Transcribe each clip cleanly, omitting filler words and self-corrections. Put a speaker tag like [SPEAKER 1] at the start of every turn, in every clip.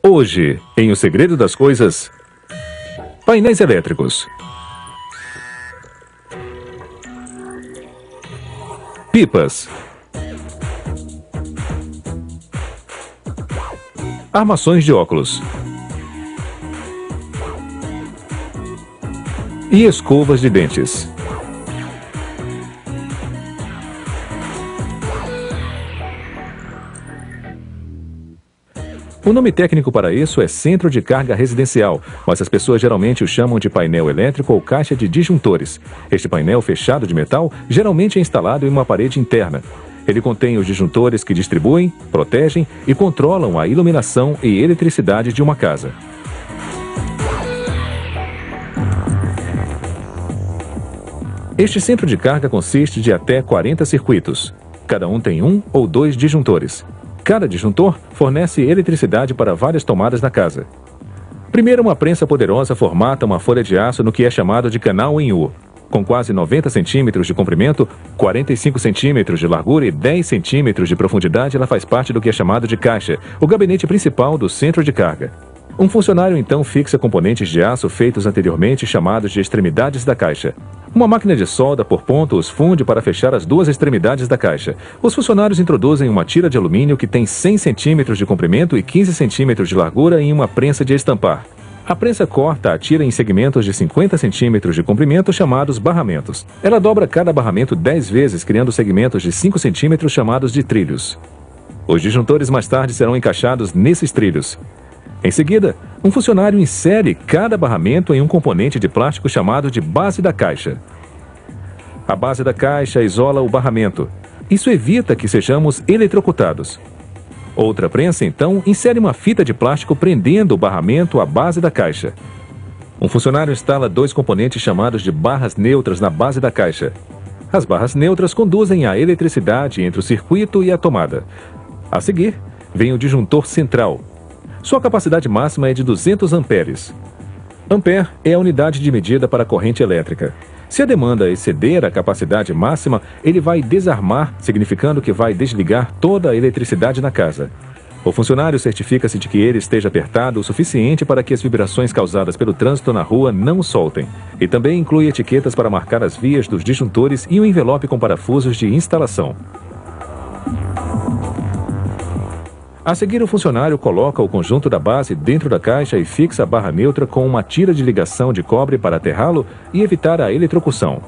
[SPEAKER 1] Hoje, em O Segredo das Coisas, painéis elétricos, pipas, armações de óculos e escovas de dentes. O nome técnico para isso é centro de carga residencial, mas as pessoas geralmente o chamam de painel elétrico ou caixa de disjuntores. Este painel fechado de metal geralmente é instalado em uma parede interna. Ele contém os disjuntores que distribuem, protegem e controlam a iluminação e eletricidade de uma casa. Este centro de carga consiste de até 40 circuitos. Cada um tem um ou dois disjuntores. Cada disjuntor fornece eletricidade para várias tomadas na casa. Primeiro, uma prensa poderosa formata uma folha de aço no que é chamado de canal em U. Com quase 90 centímetros de comprimento, 45 centímetros de largura e 10 centímetros de profundidade, ela faz parte do que é chamado de caixa, o gabinete principal do centro de carga. Um funcionário então fixa componentes de aço feitos anteriormente chamados de extremidades da caixa. Uma máquina de solda por ponto os funde para fechar as duas extremidades da caixa. Os funcionários introduzem uma tira de alumínio que tem 100 centímetros de comprimento e 15 centímetros de largura em uma prensa de estampar. A prensa corta a tira em segmentos de 50 centímetros de comprimento chamados barramentos. Ela dobra cada barramento 10 vezes, criando segmentos de 5 centímetros chamados de trilhos. Os disjuntores mais tarde serão encaixados nesses trilhos. Em seguida, um funcionário insere cada barramento em um componente de plástico chamado de base da caixa. A base da caixa isola o barramento. Isso evita que sejamos eletrocutados. Outra prensa, então, insere uma fita de plástico prendendo o barramento à base da caixa. Um funcionário instala dois componentes chamados de barras neutras na base da caixa. As barras neutras conduzem a eletricidade entre o circuito e a tomada. A seguir, vem o disjuntor central. Sua capacidade máxima é de 200 amperes. Ampere é a unidade de medida para a corrente elétrica. Se a demanda exceder a capacidade máxima, ele vai desarmar, significando que vai desligar toda a eletricidade na casa. O funcionário certifica-se de que ele esteja apertado o suficiente para que as vibrações causadas pelo trânsito na rua não o soltem. E também inclui etiquetas para marcar as vias dos disjuntores e um envelope com parafusos de instalação. A seguir, o funcionário coloca o conjunto da base dentro da caixa e fixa a barra neutra com uma tira de ligação de cobre para aterrá-lo e evitar a eletrocução.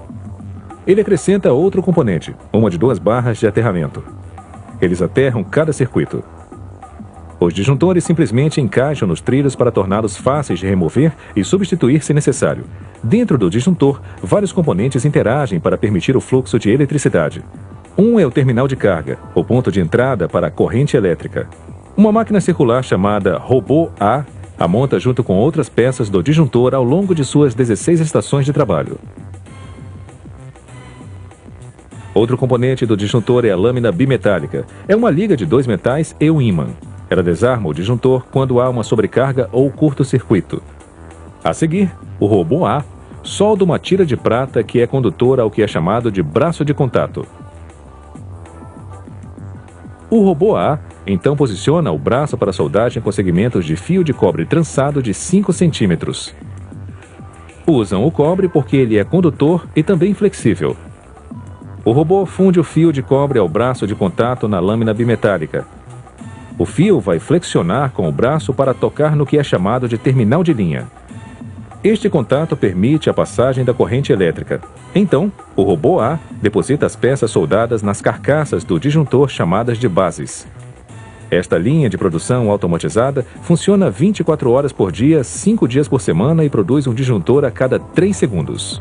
[SPEAKER 1] Ele acrescenta outro componente, uma de duas barras de aterramento. Eles aterram cada circuito. Os disjuntores simplesmente encaixam nos trilhos para torná-los fáceis de remover e substituir se necessário. Dentro do disjuntor, vários componentes interagem para permitir o fluxo de eletricidade. Um é o terminal de carga, o ponto de entrada para a corrente elétrica. Uma máquina circular chamada robô A a monta junto com outras peças do disjuntor ao longo de suas 16 estações de trabalho. Outro componente do disjuntor é a lâmina bimetálica. É uma liga de dois metais e um ímã. Ela desarma o disjuntor quando há uma sobrecarga ou curto-circuito. A seguir, o robô A solda uma tira de prata que é condutora ao que é chamado de braço de contato. O robô A então posiciona o braço para soldagem com segmentos de fio de cobre trançado de 5 centímetros. Usam o cobre porque ele é condutor e também flexível. O robô funde o fio de cobre ao braço de contato na lâmina bimetálica. O fio vai flexionar com o braço para tocar no que é chamado de terminal de linha. Este contato permite a passagem da corrente elétrica. Então, o robô A deposita as peças soldadas nas carcaças do disjuntor chamadas de bases. Esta linha de produção automatizada funciona 24 horas por dia, 5 dias por semana e produz um disjuntor a cada 3 segundos.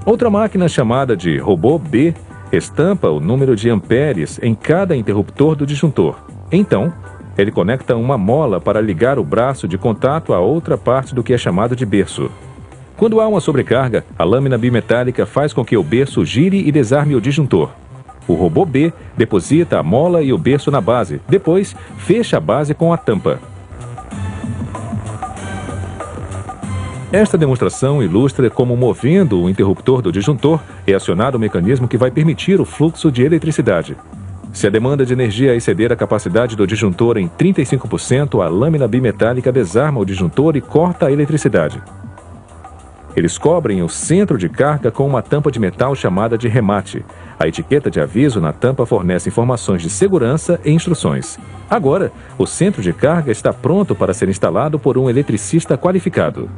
[SPEAKER 1] Outra máquina chamada de robô B estampa o número de amperes em cada interruptor do disjuntor. Então, ele conecta uma mola para ligar o braço de contato a outra parte do que é chamado de berço. Quando há uma sobrecarga, a lâmina bimetálica faz com que o berço gire e desarme o disjuntor. O robô B deposita a mola e o berço na base. Depois, fecha a base com a tampa. Esta demonstração ilustra como, movendo o interruptor do disjuntor, é acionado o mecanismo que vai permitir o fluxo de eletricidade. Se a demanda de energia exceder a capacidade do disjuntor em 35%, a lâmina bimetálica desarma o disjuntor e corta a eletricidade. Eles cobrem o centro de carga com uma tampa de metal chamada de remate. A etiqueta de aviso na tampa fornece informações de segurança e instruções. Agora, o centro de carga está pronto para ser instalado por um eletricista qualificado.